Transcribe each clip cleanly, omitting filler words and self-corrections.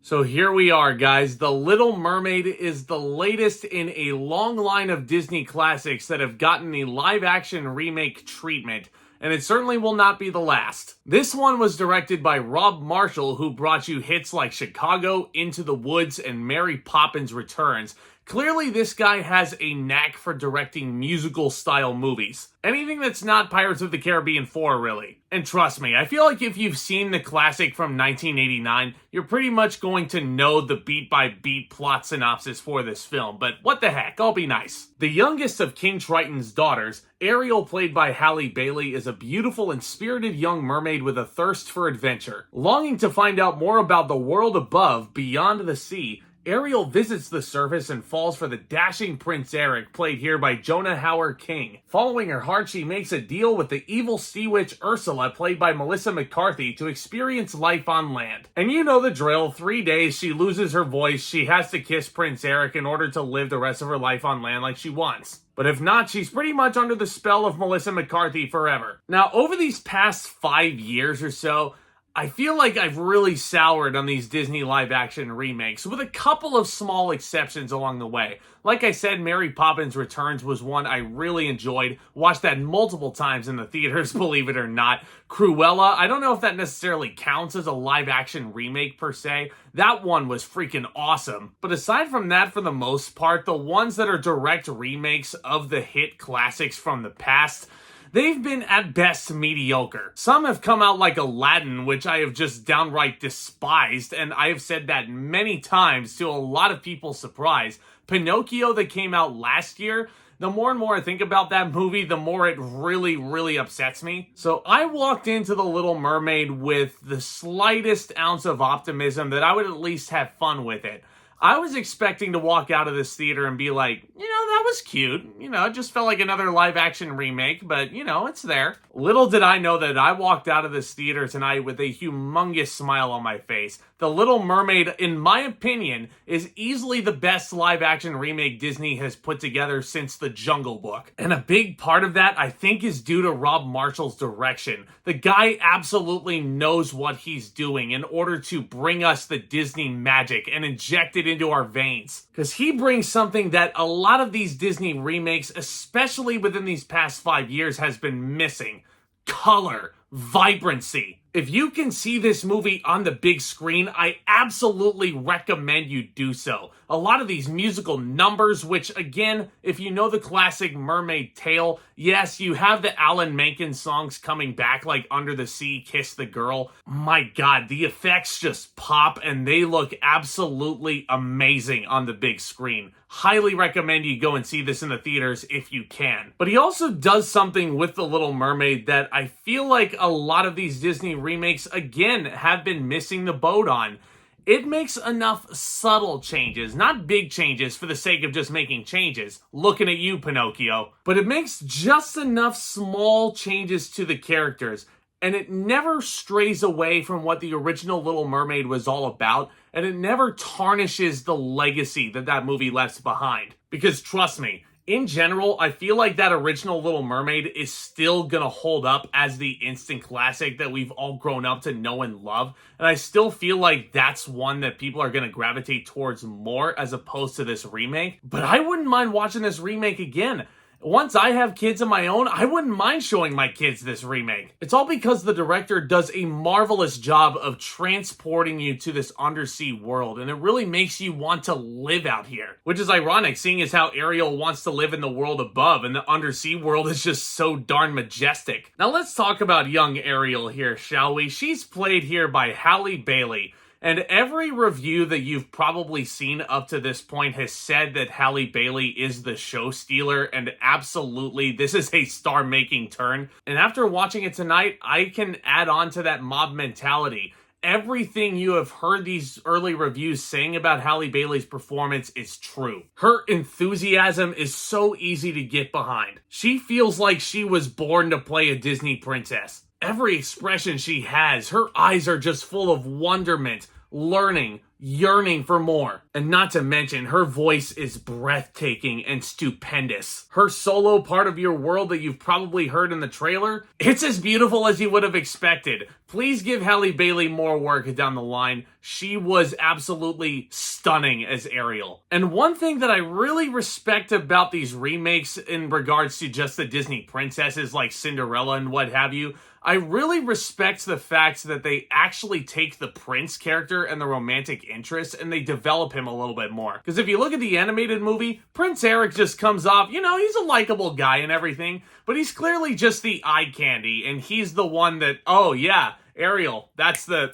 So here we are, guys. The Little Mermaid is the latest in a long line of Disney classics that have gotten the live-action remake treatment, and it certainly will not be the last. This one was directed by Rob Marshall, who brought you hits like Chicago, Into the Woods, and Mary Poppins Returns. Clearly, this guy has a knack for directing musical-style movies. Anything that's not Pirates of the Caribbean 4, really. And trust me, I feel like if you've seen the classic from 1989, you're pretty much going to know the beat-by-beat plot synopsis for this film, but what the heck, I'll be nice. The youngest of King Triton's daughters, Ariel, played by Halle Bailey, is a beautiful and spirited young mermaid with a thirst for adventure. Longing to find out more about the world above, beyond the sea, Ariel visits the surface and falls for the dashing Prince Eric, played here by Jonah Hauer-King. Following her heart, she makes a deal with the evil sea witch Ursula, played by Melissa McCarthy, to experience life on land. And you know the drill, 3 days, she loses her voice, she has to kiss Prince Eric in order to live the rest of her life on land like she wants. But if not, she's pretty much under the spell of Melissa McCarthy forever. Now, over these past 5 years or so, I feel like I've really soured on these Disney live-action remakes, with a couple of small exceptions along the way. Like I said, Mary Poppins Returns was one I really enjoyed. Watched that multiple times in the theaters, believe it or not. Cruella, I don't know if that necessarily counts as a live-action remake per se. That one was freaking awesome. But aside from that, for the most part, the ones that are direct remakes of the hit classics from the past, they've been at best mediocre. Some have come out like Aladdin, which I have just downright despised, and I have said that many times to a lot of people's surprise. Pinocchio, that came out last year, the more and more I think about that movie, the more it really upsets me. So I walked into The Little Mermaid with the slightest ounce of optimism that I would at least have fun with it. I was expecting to walk out of this theater and be like, that was cute. It just felt like another live-action remake, but, it's there. Little did I know that I walked out of this theater tonight with a humongous smile on my face. The Little Mermaid, in my opinion, is easily the best live-action remake Disney has put together since The Jungle Book. And a big part of that, I think, is due to Rob Marshall's direction. The guy absolutely knows what he's doing in order to bring us the Disney magic and inject it into our veins. Because he brings something that a lot of these Disney remakes, especially within these past 5 years, has been missing. Color, vibrancy. If you can see this movie on the big screen, I absolutely recommend you do so. A lot of these musical numbers, which again, if you know the classic Mermaid tale, yes, you have the Alan Menken songs coming back like Under the Sea, Kiss the Girl. My God, the effects just pop and they look absolutely amazing on the big screen. Highly recommend you go and see this in the theaters if you can. But he also does something with The Little Mermaid that I feel like a lot of these Disney remakes, again, have been missing the boat on. It makes enough subtle changes, not big changes for the sake of just making changes. Looking at you, Pinocchio. But it makes just enough small changes to the characters, and it never strays away from what the original Little Mermaid was all about, and it never tarnishes the legacy that that movie left behind. Because trust me, in general, I feel like that original Little Mermaid is still gonna hold up as the instant classic that we've all grown up to know and love. And I still feel like that's one that people are gonna gravitate towards more as opposed to this remake. But I wouldn't mind watching this remake again. Once I have kids of my own, I wouldn't mind showing my kids this remake. It's all because the director does a marvelous job of transporting you to this undersea world, and it really makes you want to live out here. Which is ironic, seeing as how Ariel wants to live in the world above, and the undersea world is just so darn majestic. Now let's talk about young Ariel here, shall we? She's played here by Halle Bailey. And every review that you've probably seen up to this point has said that Halle Bailey is the show stealer, and absolutely, this is a star-making turn. And after watching it tonight, I can add on to that mob mentality. Everything you have heard these early reviews saying about Halle Bailey's performance is true. Her enthusiasm is so easy to get behind. She feels like she was born to play a Disney princess. Every expression she has, her eyes are just full of wonderment, learning, yearning for more. And not to mention, her voice is breathtaking and stupendous. Her solo part of Your World that you've probably heard in the trailer, it's as beautiful as you would have expected. Please give Halle Bailey more work down the line. She was absolutely stunning as Ariel. And one thing that I really respect about these remakes in regards to just the Disney princesses like Cinderella and what have you, I really respect the fact that they actually take the prince character and the romantic interest and they develop him a little bit more. Because if you look at the animated movie, Prince Eric just comes off, you know, he's a likable guy and everything, but he's clearly just the eye candy, and he's the one that, oh yeah, Ariel, that's the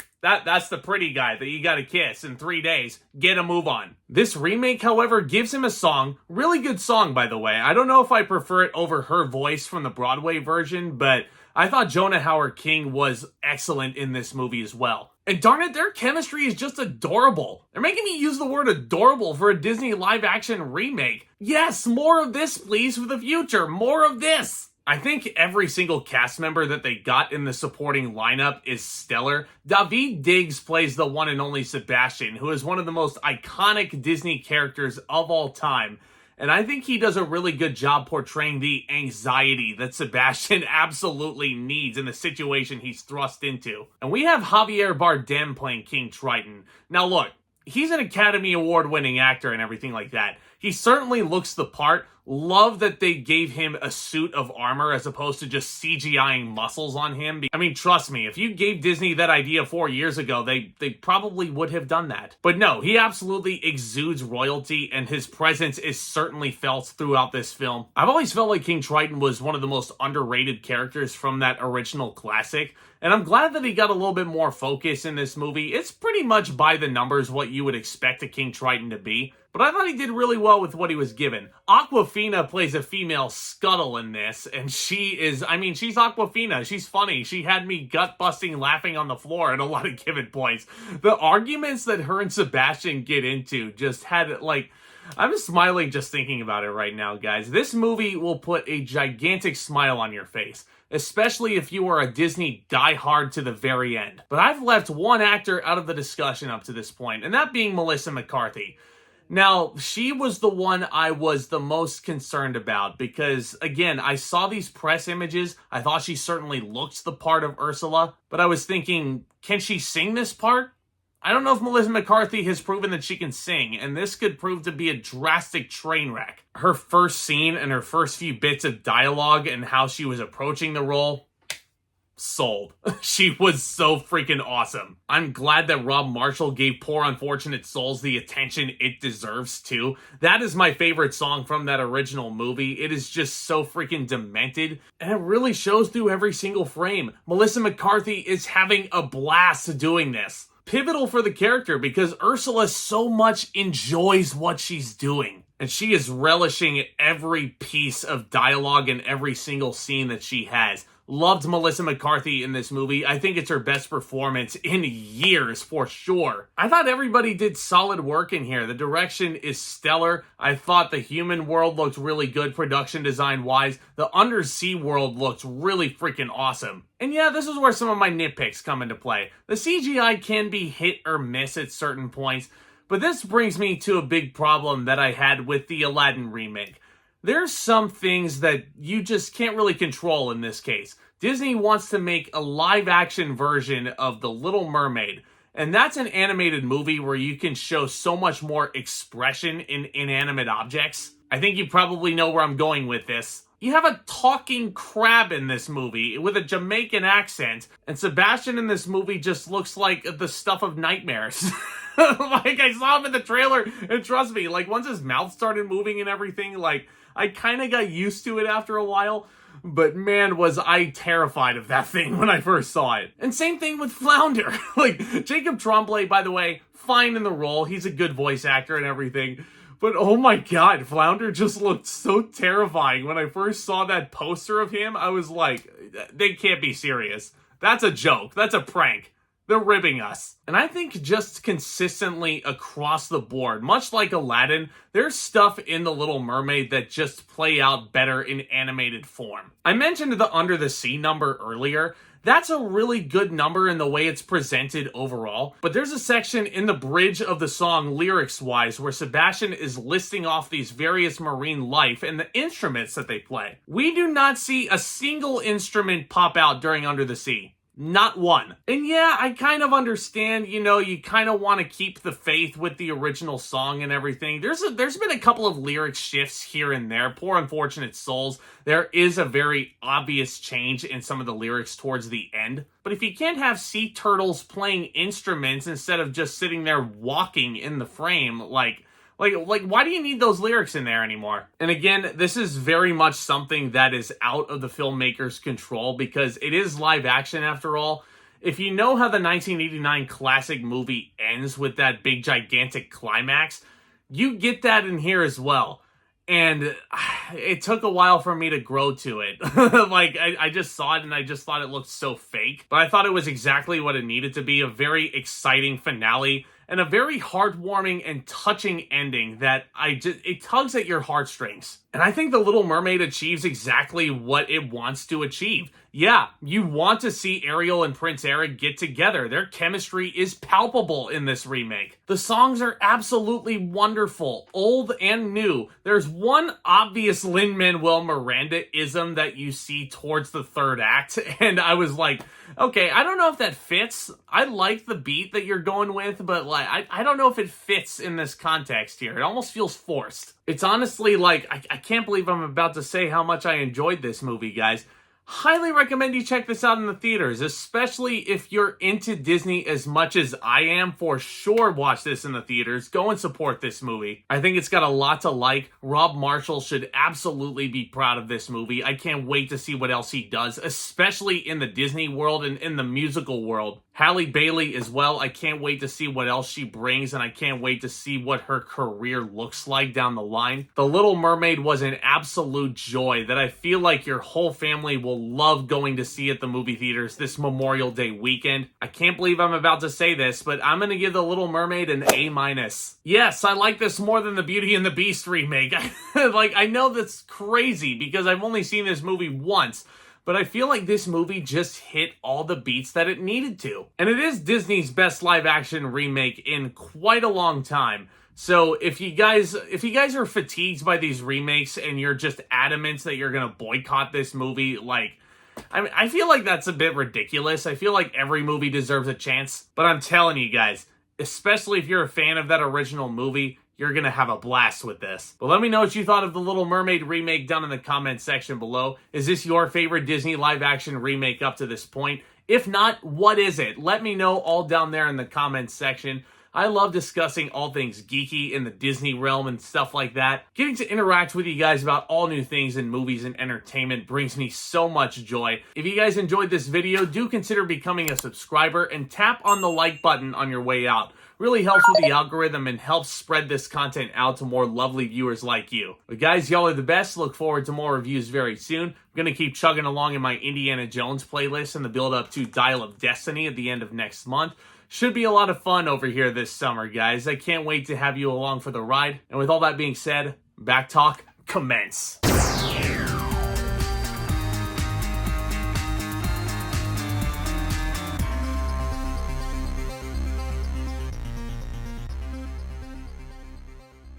pretty guy that you gotta kiss in 3 days. Get a move on. This remake, however, gives him a song. Really good song, by the way. I don't know if I prefer it over her voice from the Broadway version, but I thought Jonah Hauer-King was excellent in this movie as well. And darn it, their chemistry is just adorable. They're making me use the word adorable for a Disney live-action remake. Yes, more of this, please, for the future. More of this. I think every single cast member that they got in the supporting lineup is stellar. Daveed Diggs plays the one and only Sebastian, who is one of the most iconic Disney characters of all time. And I think he does a really good job portraying the anxiety that Sebastian absolutely needs in the situation he's thrust into. And we have Javier Bardem playing King Triton. Now look, he's an Academy Award-winning actor and everything like that. He certainly looks the part. Love that they gave him a suit of armor as opposed to just CGIing muscles on him. I mean, trust me, if you gave Disney that idea 4 years ago, they probably would have done that. But no, he absolutely exudes royalty, and his presence is certainly felt throughout this film. I've always felt like King Triton was one of the most underrated characters from that original classic, and I'm glad that he got a little bit more focus in this movie. It's pretty much by the numbers what you would expect a King Triton to be. But I thought he did really well with what he was given. Awkwafina plays a female Scuttle in this, and she's Awkwafina. She's funny. She had me gut-busting laughing on the floor at a lot of given points. The arguments that her and Sebastian get into just had, like, I'm smiling just thinking about it right now, guys. This movie will put a gigantic smile on your face, especially if you are a Disney diehard to the very end. But I've left one actor out of the discussion up to this point, and that being Melissa McCarthy. Now, she was the one I was the most concerned about because, again, I saw these press images. I thought she certainly looked the part of Ursula, but I was thinking, can she sing this part? I don't know if Melissa McCarthy has proven that she can sing, and this could prove to be a drastic train wreck. Her first scene and her first few bits of dialogue and how she was approaching the role, sold. She was so freaking awesome. I'm glad that Rob Marshall gave Poor Unfortunate Souls the attention it deserves too. That is my favorite song from that original movie. It is just so freaking demented, and it really shows through every single frame. Melissa McCarthy is having a blast doing this. Pivotal for the character because Ursula so much enjoys what she's doing. And she is relishing every piece of dialogue and every single scene that she has. Loved Melissa McCarthy in this movie. I think it's her best performance in years, for sure. I thought everybody did solid work in here. The direction is stellar. I thought the human world looked really good production design-wise. The undersea world looked really freaking awesome. And yeah, this is where some of my nitpicks come into play. The CGI can be hit or miss at certain points, but this brings me to a big problem that I had with the Aladdin remake. There's some things that you just can't really control in this case. Disney wants to make a live-action version of The Little Mermaid, and that's an animated movie where you can show so much more expression in inanimate objects. I think you probably know where I'm going with this. You have a talking crab in this movie with a Jamaican accent, and Sebastian in this movie just looks like the stuff of nightmares. Like, I saw him in the trailer, and trust me, like, once his mouth started moving and everything, like, I kind of got used to it after a while, but man, was I terrified of that thing when I first saw it. And same thing with Flounder. Like, Jacob Tremblay, by the way, fine in the role. He's a good voice actor and everything. But oh my god, Flounder just looked so terrifying. When I first saw that poster of him, I was like, they can't be serious. That's a joke. That's a prank. They're ribbing us. And I think just consistently across the board, much like Aladdin, there's stuff in The Little Mermaid that just play out better in animated form. I mentioned the Under the Sea number earlier. That's a really good number in the way it's presented overall. But there's a section in the bridge of the song lyrics-wise where Sebastian is listing off these various marine life and the instruments that they play. We do not see a single instrument pop out during Under the Sea. Not one. And yeah, I kind of understand, you know, you kind of want to keep the faith with the original song and everything. There's been a couple of lyric shifts here and there. Poor Unfortunate Souls. There is a very obvious change in some of the lyrics towards the end. But if you can't have sea turtles playing instruments instead of just sitting there walking in the frame, like, why do you need those lyrics in there anymore? And again, this is very much something that is out of the filmmaker's control because it is live action after all. If you know how the 1989 classic movie ends with that big gigantic climax, you get that in here as well. And it took a while for me to grow to it. Like, I just saw it and I just thought it looked so fake. But I thought it was exactly what it needed to be, a very exciting finale and a very heartwarming and touching ending that it tugs at your heartstrings. And I think The Little Mermaid achieves exactly what it wants to achieve. Yeah, you want to see Ariel and Prince Eric get together. Their chemistry is palpable in this remake. The songs are absolutely wonderful, old and new. There's one obvious Lin-Manuel Miranda-ism that you see towards the third act, and I was like, okay, I don't know if that fits. I like the beat that you're going with, but like, I don't know if it fits in this context here. It almost feels forced. It's honestly like, I can't believe I'm about to say how much I enjoyed this movie, guys. Highly recommend you check this out in the theaters, especially if you're into Disney as much as I am. For sure, watch this in the theaters. Go and support this movie. I think it's got a lot to like. Rob Marshall should absolutely be proud of this movie. I can't wait to see what else he does, especially in the Disney world and in the musical world. Halle Bailey as well. I can't wait to see what else she brings, and I can't wait to see what her career looks like down the line. The Little Mermaid was an absolute joy that I feel like your whole family will love going to see at the movie theaters this Memorial Day weekend. I can't believe I'm about to say this, but I'm going to give The Little Mermaid an A-. Yes, I like this more than the Beauty and the Beast remake. Like, I know that's crazy because I've only seen this movie once, but I feel like this movie just hit all the beats that it needed to. And it is Disney's best live-action remake in quite a long time. So if you guys are fatigued by these remakes and you're just adamant that you're going to boycott this movie, like, I feel like that's a bit ridiculous. I feel like every movie deserves a chance. But I'm telling you guys, especially if you're a fan of that original movie, you're going to have a blast with this. But let me know what you thought of the Little Mermaid remake down in the comments section below. Is this your favorite Disney live-action remake up to this point? If not, what is it? Let me know all down there in the comments section. I love discussing all things geeky in the Disney realm and stuff like that. Getting to interact with you guys about all new things in movies and entertainment brings me so much joy. If you guys enjoyed this video, do consider becoming a subscriber and tap on the like button on your way out. Really helps with the algorithm and helps spread this content out to more lovely viewers like you. But guys, y'all are the best. Look forward to more reviews very soon. I'm going to keep chugging along in my Indiana Jones playlist and the build up to Dial of Destiny at the end of next month. Should be a lot of fun over here this summer, guys. I can't wait to have you along for the ride. And with all that being said, back talk commence.